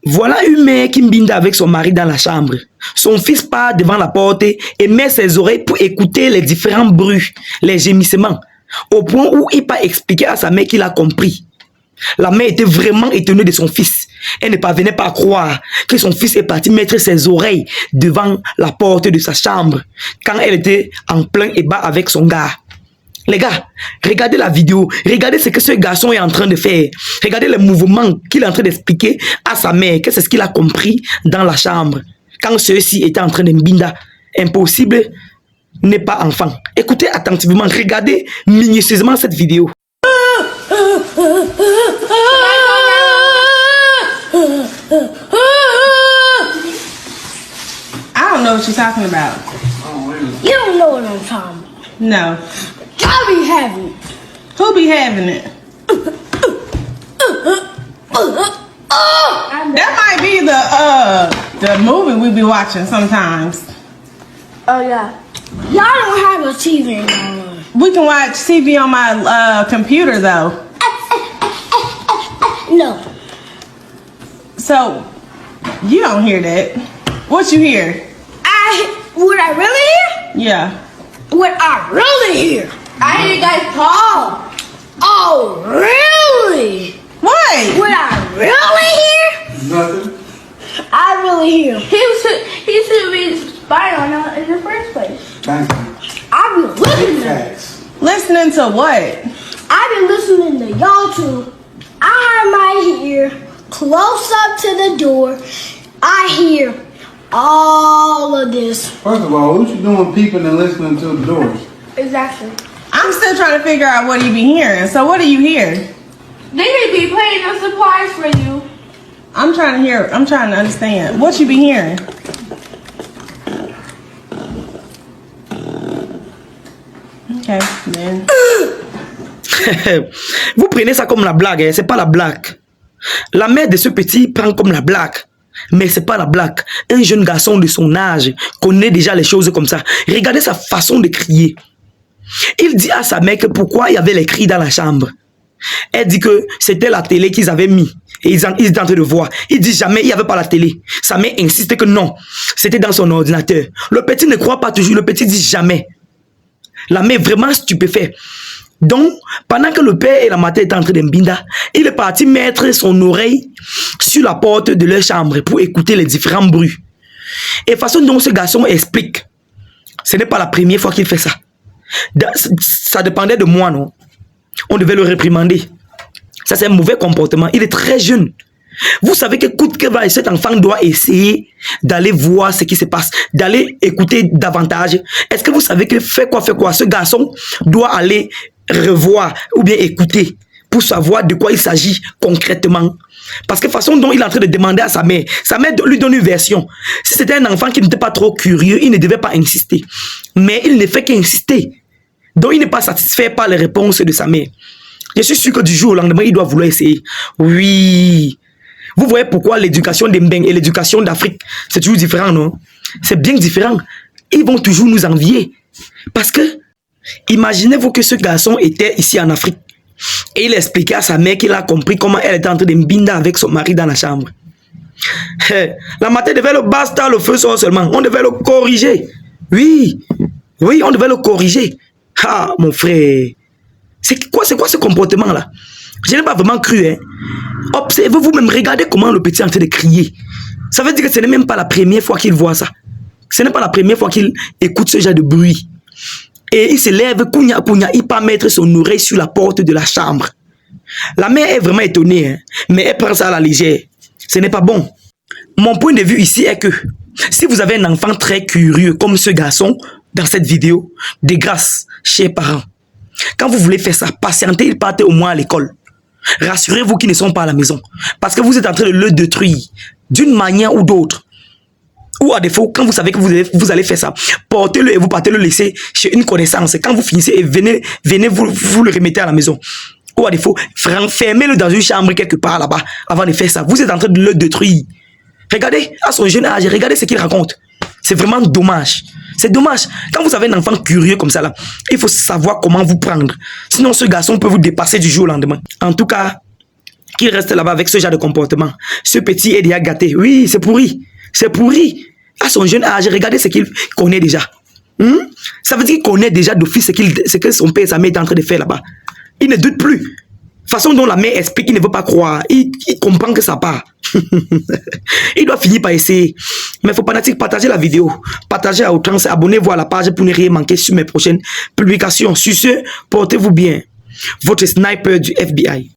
Voilà une mère qui mbinde avec son mari dans la chambre. Son fils part devant la porte et met ses oreilles pour écouter les différents bruits, les gémissements, au point où il peut expliquer à sa mère qu'il a compris. La mère était vraiment étonnée de son fils. Elle ne parvenait pas à croire que son fils est parti mettre ses oreilles devant la porte de sa chambre quand elle était en plein ébat avec son gars. Les gars, regardez la vidéo, regardez ce que ce garçon est en train de faire. Regardez les mouvements qu'il est en train d'expliquer à sa mère, que c'est ce qu'il a compris dans la chambre. Quand ceux-ci étaient en train de mbinda, impossible n'est pas enfant. Écoutez attentivement, regardez minutieusement cette vidéo. I don't know what you're talking about. You don't know what I'm talking about. No. I be having it. Who be having it? That might be the movie we be watching sometimes. Oh yeah. Y'all don't have a TV in y'all room. We can watch TV on my computer though. No. So you don't hear that. What you hear? What I really hear? Yeah. What I really hear? I hear you guys call. Oh, really? What? What I really hear? Nothing. I really hear. He should be spying on us in the first place. Thank you. I've been listening. Facts. Listening to what? I've been listening to y'all too. I have my ear close up to the door. I hear all of this. First of all, what you doing peeping and listening to the doors? Exactly. I'm still trying to figure out what you be hearing. So what do you hear? They may be playing a surprise for you. I'm trying to understand. What you be hearing? Okay, then. Vous prenez ça comme la blague, hein? C'est pas la blague. La mère de ce petit prend comme la blague. Mais c'est pas la blague. Un jeune garçon de son âge connaît déjà les choses comme ça. Regardez sa façon de crier. Il dit à sa mère que pourquoi il y avait les cris dans la chambre. Elle dit que c'était la télé qu'ils avaient mis. Et ils étaient en train de voir. Il dit jamais il n'y avait pas la télé. Sa mère insiste que non. C'était dans son ordinateur. Le petit ne croit pas toujours. Le petit dit jamais. La mère vraiment stupéfait. Donc, pendant que le père et la mère étaient en train de mbinda, il est parti mettre son oreille sur la porte de leur chambre pour écouter les différents bruits. Et façon dont ce garçon explique, ce n'est pas la première fois qu'il fait ça. Ça dépendait de moi, non? On devait le réprimander. Ça, c'est un mauvais comportement. Il est très jeune. Vous savez que coûte que va, cet enfant doit essayer d'aller voir ce qui se passe, d'aller écouter davantage. Est-ce que vous savez que fait quoi, ce garçon doit aller revoir ou bien écouter pour savoir de quoi il s'agit concrètement. Parce que façon dont il est en train de demander à sa mère lui donne une version. Si c'était un enfant qui n'était pas trop curieux, il ne devait pas insister. Mais il ne fait qu'insister. Donc il n'est pas satisfait par les réponses de sa mère. Je suis sûr que du jour au lendemain, il doit vouloir essayer. Oui. Vous voyez pourquoi l'éducation des Mbeng et l'éducation d'Afrique, c'est toujours différent, non? C'est bien différent. Ils vont toujours nous envier. Parce que, imaginez-vous que ce garçon était ici en Afrique. Et il expliquait à sa mère qu'il a compris comment elle était en train de mbinda avec son mari dans la chambre. La matin devait le basta, le feu sort seulement. On devait le corriger. Oui, on devait le corriger. Ah, mon frère. C'est quoi ce comportement-là? Je n'ai pas vraiment cru, hein. Observez vous-même, regardez comment le petit est en train de crier. Ça veut dire que ce n'est même pas la première fois qu'il voit ça. Ce n'est pas la première fois qu'il écoute ce genre de bruit. Et il se lève, il part mettre son oreille sur la porte de la chambre. La mère est vraiment étonnée, hein, mais elle prend ça à la légère. Ce n'est pas bon. Mon point de vue ici est que si vous avez un enfant très curieux comme ce garçon dans cette vidéo, de grâce, chers parents, quand vous voulez faire ça, patientez, ils partent au moins à l'école. Rassurez-vous qu'ils ne sont pas à la maison. Parce que vous êtes en train de le détruire d'une manière ou d'autre. Ou à défaut, quand vous savez que vous allez faire ça, portez-le et vous partez le laisser chez une connaissance. Quand vous finissez, et venez vous le remettez à la maison. Ou à défaut, fermez-le dans une chambre quelque part là-bas avant de faire ça. Vous êtes en train de le détruire. Regardez, à son jeune âge, regardez ce qu'il raconte. C'est vraiment dommage. C'est dommage. Quand vous avez un enfant curieux comme ça, là, il faut savoir comment vous prendre. Sinon, ce garçon peut vous dépasser du jour au lendemain. En tout cas, qu'il reste là-bas avec ce genre de comportement. Ce petit est déjà gâté. Oui, c'est pourri. C'est pourri. À son jeune âge, regardez ce qu'il connaît déjà. Ça veut dire qu'il connaît déjà d'office ce que son père et sa mère est en train de faire là-bas. Il ne doute plus. Façon dont la mère explique, il ne veut pas croire. Il comprend que ça part. Il doit finir par essayer. Mais il faut pas partager la vidéo. Partagez à outrance. Abonnez-vous à la page pour ne rien manquer sur mes prochaines publications. Sur ce, portez-vous bien. Votre sniper du FBI.